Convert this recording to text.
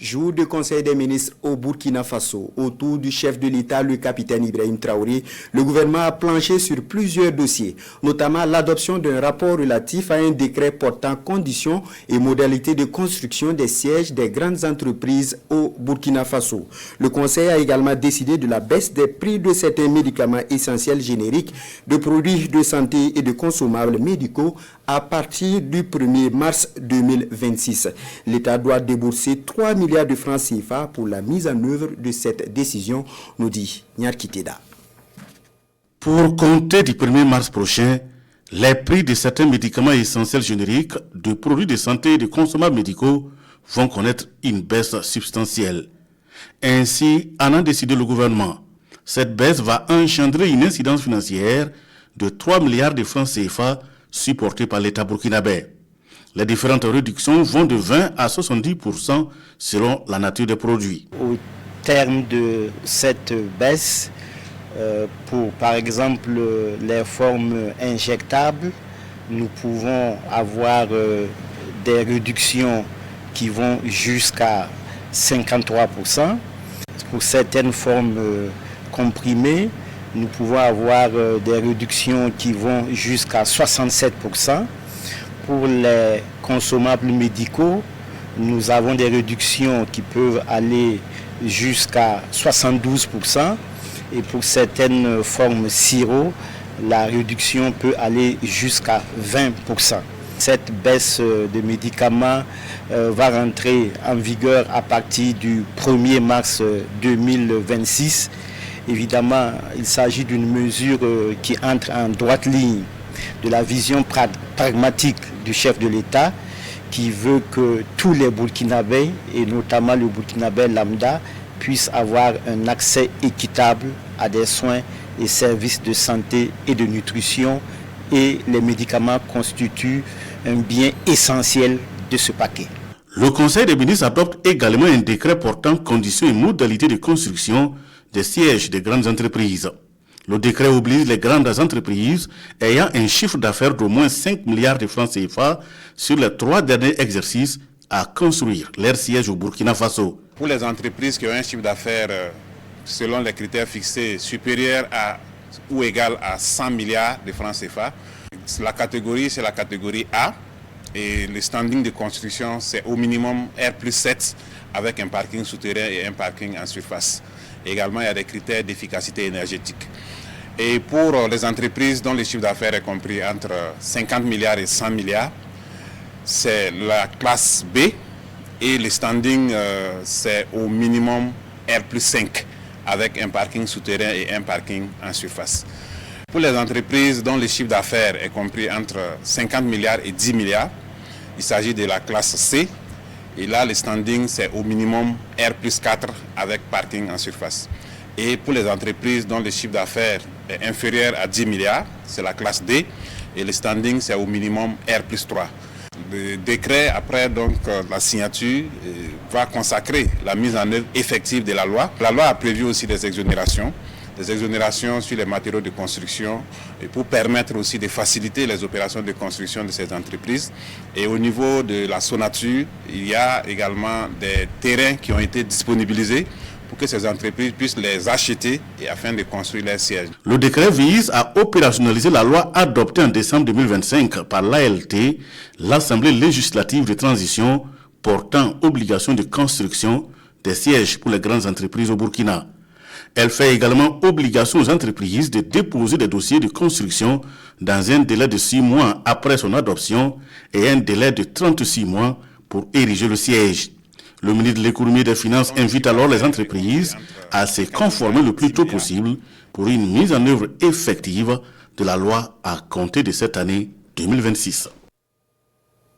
Jour de conseil des ministres au Burkina Faso, autour du chef de l'État, le capitaine Ibrahim Traoré, le gouvernement a planché sur plusieurs dossiers, notamment l'adoption d'un rapport relatif à un décret portant conditions et modalités de construction des sièges des grandes entreprises au Burkina Faso. Le conseil a également décidé de la baisse des prix de certains médicaments essentiels génériques, de produits de santé et de consommables médicaux à partir du 1er mars 2026. L'État doit débourser 3 milliards de francs CFA pour la mise en œuvre de cette décision, nous dit Nyarkiteda. Pour compter du 1er mars prochain, les prix de certains médicaments essentiels génériques, de produits de santé et de consommables médicaux vont connaître une baisse substantielle. Ainsi, en a décidé le gouvernement. Cette baisse va engendrer une incidence financière de 3 milliards de francs CFA supportée par l'État burkinabé. Les différentes réductions vont de 20 à 70% selon la nature des produits. Au terme de cette baisse, pour par exemple les formes injectables, nous pouvons avoir des réductions qui vont jusqu'à 53%. Pour certaines formes comprimées, nous pouvons avoir des réductions qui vont jusqu'à 67%. Pour les consommables médicaux, nous avons des réductions qui peuvent aller jusqu'à 72%. Et pour certaines formes sirop, la réduction peut aller jusqu'à 20%. Cette baisse de médicaments va rentrer en vigueur à partir du 1er mars 2026. Évidemment, il s'agit d'une mesure qui entre en droite ligne de la vision pragmatique du chef de l'État qui veut que tous les Burkinabés, et notamment le Burkinabé lambda, puissent avoir un accès équitable à des soins et services de santé et de nutrition, et les médicaments constituent un bien essentiel de ce paquet. Le Conseil des ministres adopte également un décret portant conditions et modalités de construction des sièges des grandes entreprises. Le décret oblige les grandes entreprises ayant un chiffre d'affaires d'au moins 5 milliards de francs CFA sur les 3 derniers exercices à construire leur siège au Burkina Faso. Pour les entreprises qui ont un chiffre d'affaires selon les critères fixés supérieur à ou égal à 100 milliards de francs CFA, la catégorie c'est la catégorie A et le standing de construction c'est au minimum R+7 avec un parking souterrain et un parking en surface. Également, il y a des critères d'efficacité énergétique. Et pour les entreprises dont le chiffre d'affaires est compris entre 50 milliards et 100 milliards, c'est la classe B et le standing c'est au minimum R+5 avec un parking souterrain et un parking en surface. Pour les entreprises dont le chiffre d'affaires est compris entre 50 milliards et 10 milliards, il s'agit de la classe C. Et là, le standing, c'est au minimum R+4 avec parking en surface. Et pour les entreprises dont le chiffre d'affaires est inférieur à 10 milliards, c'est la classe D. Et le standing, c'est au minimum R+3. Le décret, après donc, la signature, va consacrer la mise en œuvre effective de la loi. La loi a prévu aussi des exonérations sur les matériaux de construction et pour permettre aussi de faciliter les opérations de construction de ces entreprises. Et au niveau de la Sonature, il y a également des terrains qui ont été disponibilisés pour que ces entreprises puissent les acheter et afin de construire leurs sièges. Le décret vise à opérationnaliser la loi adoptée en décembre 2025 par l'ALT, l'Assemblée législative de transition portant obligation de construction des sièges pour les grandes entreprises au Burkina. Elle fait également obligation aux entreprises de déposer des dossiers de construction dans un délai de 6 mois après son adoption et un délai de 36 mois pour ériger le siège. Le ministre de l'Économie et des Finances invite alors les entreprises à se conformer le plus tôt possible pour une mise en œuvre effective de la loi à compter de cette année 2026.